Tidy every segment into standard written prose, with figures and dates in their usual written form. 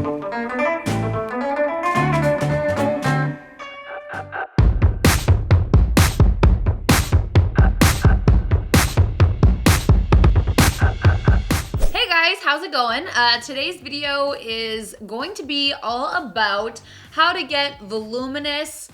How's it going? Today's video is going to be all about how to get voluminous,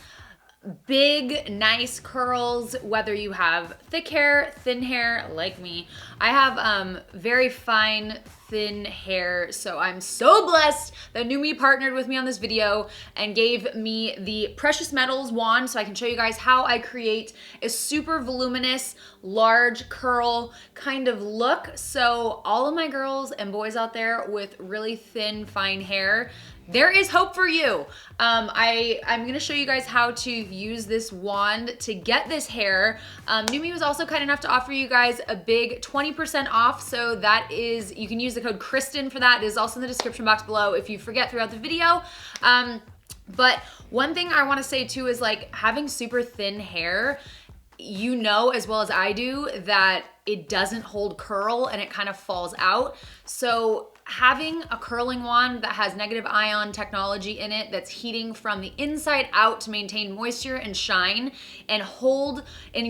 big, nice curls, whether you have thick hair, thin hair, like me. I have very fine, thin hair, so I'm so blessed that NuMe partnered with me on this video and gave me the Precious Metals wand so I can show you guys how I create a super voluminous, large curl kind of look. So all of my girls and boys out there with really thin, fine hair, there is hope for you. I'm gonna show you guys how to use this wand to get this hair. NuMe was also kind enough to offer you guys a big 20% off, so that is, you can use the code KRISTEN for that. It is also in the description box below if you forget throughout the video. But one thing I wanna say too is like having super thin hair, you know as well as I do that it doesn't hold curl and it kind of falls out. So having a curling wand that has negative ion technology in it that's heating from the inside out to maintain moisture and shine and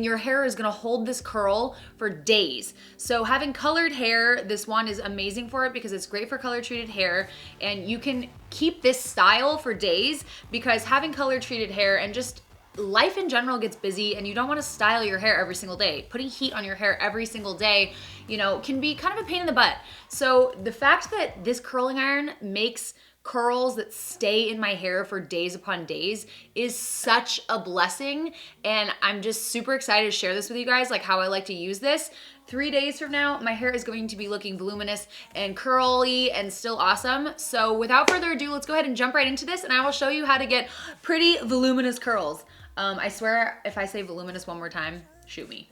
your hair is gonna hold this curl for days. So having colored hair, this wand is amazing for it because it's great for color treated hair, and you can keep this style for days because having color treated hair and just life in general gets busy and you don't want to style your hair every single day. Putting heat on your hair every single day, you know, can be kind of a pain in the butt. So the fact that this curling iron makes curls that stay in my hair for days upon days is such a blessing, and I'm just super excited to share this with you guys, like how I like to use this. 3 days from now, my hair is going to be looking voluminous and curly and still awesome. So without further ado, let's go ahead and jump right into this and I will show you how to get pretty voluminous curls. I swear if I say voluminous one more time, shoot me.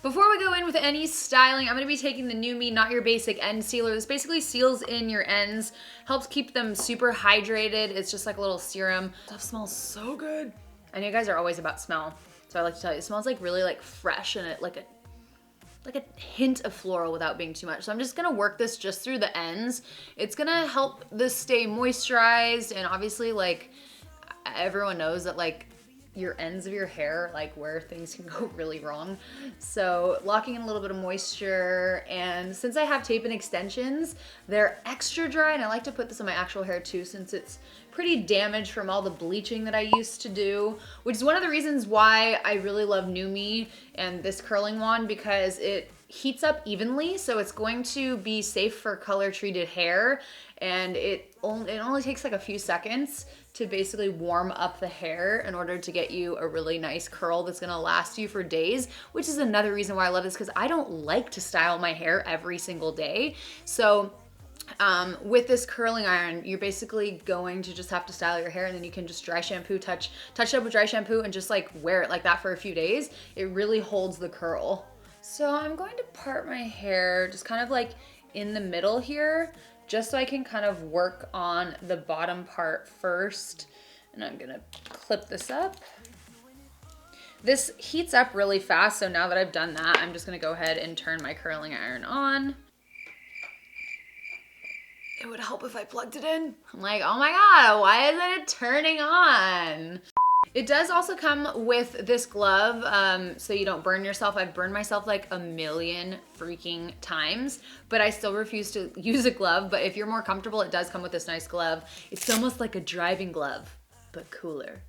Before we go in with any styling, I'm gonna be taking the NuMe Not Your Basic End Sealer. This basically seals in your ends, helps keep them super hydrated. It's just like a little serum. Stuff smells so good. I know you guys are always about smell, so I like to tell you, it smells like really like fresh and like a hint of floral without being too much. So I'm just gonna work this just through the ends. It's gonna help this stay moisturized, and obviously like everyone knows that like your ends of your hair, like where things can go really wrong. So locking in a little bit of moisture, and since I have tape and extensions, they're extra dry, and I like to put this on my actual hair too since it's pretty damaged from all the bleaching that I used to do, which is one of the reasons why I really love NuMe and this curling wand, because it heats up evenly, so it's going to be safe for color treated hair, and it only takes like a few seconds to basically warm up the hair in order to get you a really nice curl that's gonna last you for days, which is another reason why I love this, because I don't like to style my hair every single day. So with this curling iron, you're basically going to just have to style your hair, and then you can just dry shampoo, touch it up with dry shampoo and just like wear it like that for a few days. It really holds the curl. So I'm going to part my hair just kind of like in the middle here, just so I can kind of work on the bottom part first. And I'm gonna clip this up. This heats up really fast, so now that I've done that, I'm just gonna go ahead and turn my curling iron on. It would help if I plugged it in. I'm like, oh my God, why isn't it turning on? It does also come with this glove, so you don't burn yourself. I've burned myself like a million freaking times, but I still refuse to use a glove. But if you're more comfortable, it does come with this nice glove. It's almost like a driving glove, but cooler.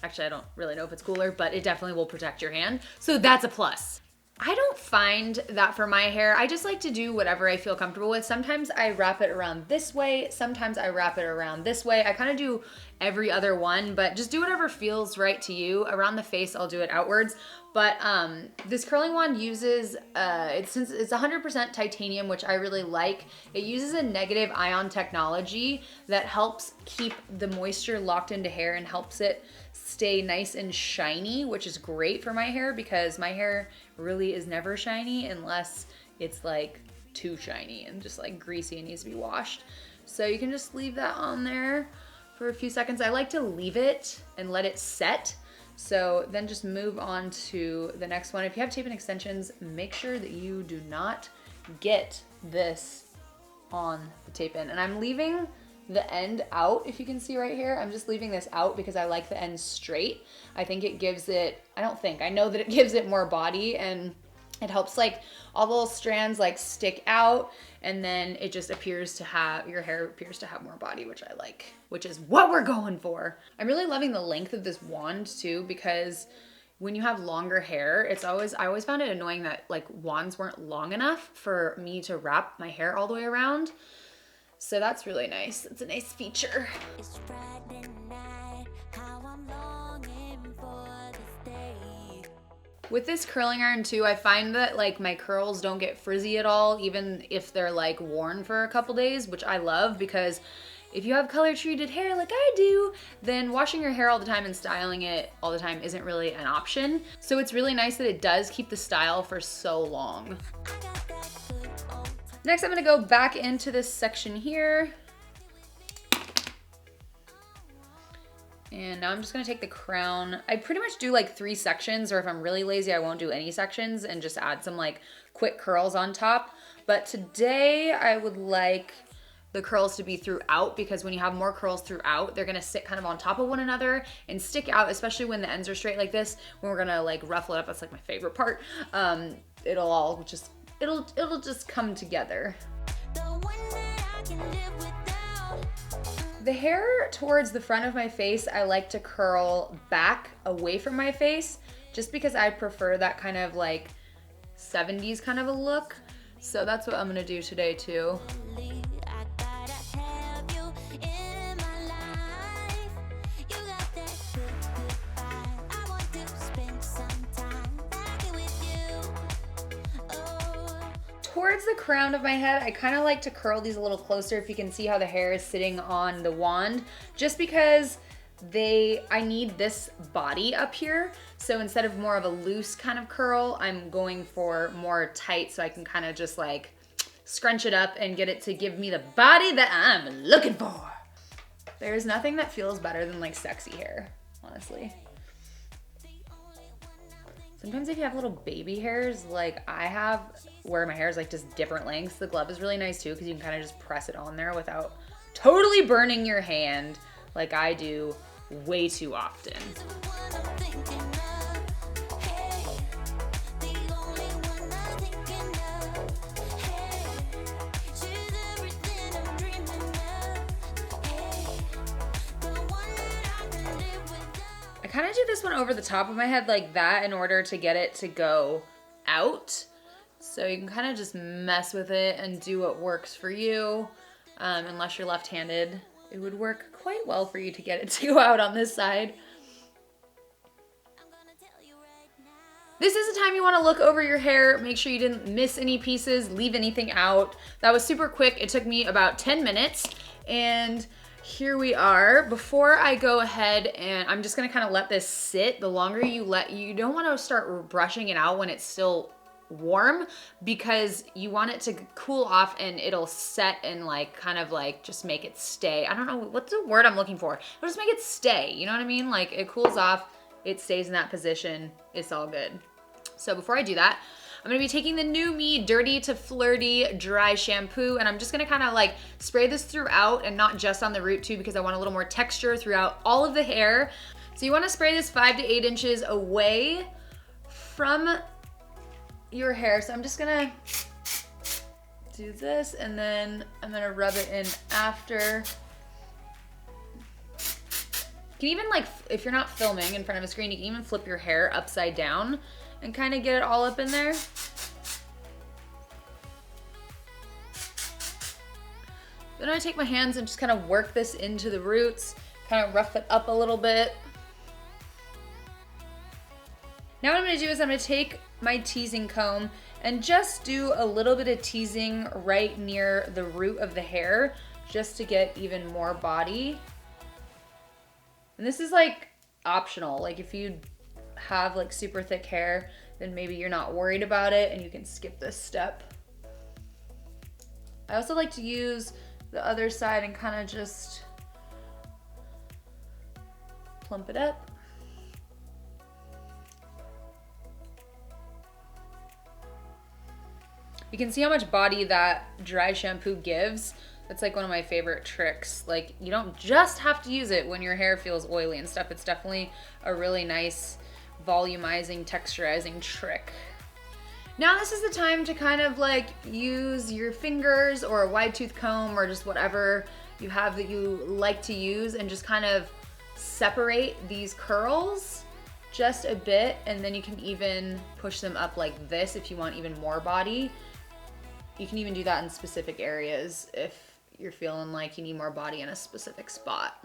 Actually, I don't really know if it's cooler, but it definitely will protect your hand. So that's a plus. I don't find that for my hair. I just like to do whatever I feel comfortable with. Sometimes I wrap it around this way. Sometimes I wrap it around this way. I kind of do every other one, but just do whatever feels right to you. Around the face, I'll do it outwards. But this curling wand uses, since it's 100% titanium, which I really like, it uses a negative ion technology that helps keep the moisture locked into hair and helps it stay nice and shiny, which is great for my hair because my hair really is never shiny unless it's like too shiny and just like greasy and needs to be washed. So you can just leave that on there for a few seconds. I like to leave it and let it set. So then just move on to the next one. If you have tape and extensions, make sure that you do not get this on the tape in. And I'm leaving the end out, if you can see right here. I'm just leaving this out because I like the end straight. I think it gives it, I know that it gives it more body, and it helps like all the little strands like stick out, and then it just appears to have, your hair appears to have more body, which I like, which is what we're going for. I'm really loving the length of this wand too, because when you have longer hair, I always found it annoying that like wands weren't long enough for me to wrap my hair all the way around. So that's really nice. It's a nice feature. It's Friday night, how I'm longing for this day. With this curling iron too, I find that like my curls don't get frizzy at all, even if they're like worn for a couple days, which I love, because if you have color treated hair like I do, then washing your hair all the time and styling it all the time isn't really an option. So it's really nice that it does keep the style for so long. Next, I'm gonna go back into this section here. And now I'm just gonna take the crown. I pretty much do like 3 sections, or if I'm really lazy, I won't do any sections and just add some like quick curls on top. But today I would like the curls to be throughout, because when you have more curls throughout, they're gonna sit kind of on top of one another and stick out, especially when the ends are straight like this. When we're gonna like ruffle it up, that's like my favorite part. It'll all just, it'll just come together. The hair towards the front of my face, I like to curl back away from my face, just because I prefer that kind of like 70s kind of a look. So that's what I'm gonna do today too. Towards the crown of my head, I kind of like to curl these a little closer, if you can see how the hair is sitting on the wand, just because I need this body up here. So instead of more of a loose kind of curl, I'm going for more tight, so I can kind of just like scrunch it up and get it to give me the body that I'm looking for. There's nothing that feels better than like sexy hair, honestly. Sometimes if you have little baby hairs like I have, where my hair is like just different lengths, the glove is really nice too, because you can kind of just press it on there without totally burning your hand like I do way too often. I kind of do this one over the top of my head like that in order to get it to go out. So you can kind of just mess with it and do what works for you. Unless you're left-handed, it would work quite well for you to get it to go out on this side. This is the time you want to look over your hair, make sure you didn't miss any pieces, leave anything out. That was super quick. It took me about 10 minutes, and here we are. Before I go ahead, and I'm just gonna kind of let this sit. The longer you don't want to start brushing it out when it's still warm, because you want it to cool off and it'll set and like kind of like just make it stay. I don't know what's the word I'm looking for. It'll just make it stay, you know what I mean? Like it cools off, it stays in that position, it's all good. So before I do that, I'm gonna be taking the NuMe Dirty to Flirty Dry Shampoo, and I'm just gonna kind of like spray this throughout and not just on the root too, because I want a little more texture throughout all of the hair. So you wanna spray this 5 to 8 inches away from your hair. So I'm just gonna do this, and then I'm gonna rub it in after. You can even like, if you're not filming in front of a screen, you can even flip your hair upside down and kind of get it all up in there. Then I take my hands and just kind of work this into the roots, kind of rough it up a little bit. Now what I'm gonna do is I'm gonna take my teasing comb and just do a little bit of teasing right near the root of the hair, just to get even more body. And this is like optional. Like if you have like super thick hair, then maybe you're not worried about it and you can skip this step. I also like to use the other side and kind of just plump it up. You can see how much body that dry shampoo gives. It's like one of my favorite tricks. Like, you don't just have to use it when your hair feels oily and stuff. It's definitely a really nice volumizing, texturizing trick. Now this is the time to kind of like use your fingers or a wide tooth comb or just whatever you have that you like to use and just kind of separate these curls just a bit, and then you can even push them up like this if you want even more body. You can even do that in specific areas if you're feeling like you need more body in a specific spot.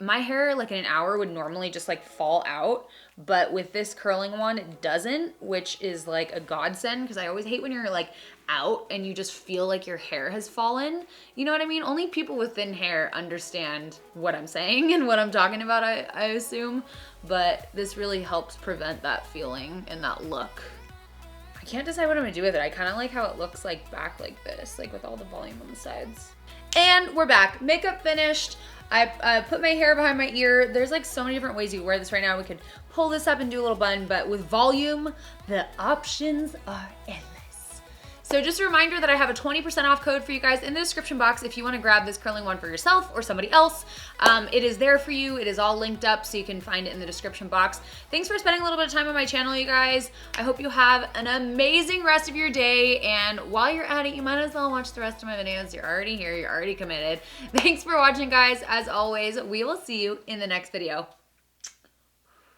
My hair, like in an hour, would normally just like fall out, but with this curling one, it doesn't, which is like a godsend, because I always hate when you're like out and you just feel like your hair has fallen. You know what I mean? Only people with thin hair understand what I'm saying and what I'm talking about, I assume, but this really helps prevent that feeling and that look. I can't decide what I'm gonna do with it. I kind of like how it looks like back like this, like with all the volume on the sides. And we're back. Makeup finished. I put my hair behind my ear. There's like so many different ways you wear this right now. We could pull this up and do a little bun, but with volume, the options are endless. So just a reminder that I have a 20% off code for you guys in the description box if you want to grab this curling one for yourself or somebody else. It is there for you. It is all linked up so you can find it in the description box. Thanks for spending a little bit of time on my channel, you guys. I hope you have an amazing rest of your day, and while you're at it, you might as well watch the rest of my videos. You're already here. You're already committed. Thanks for watching, guys. As always, we will see you in the next video.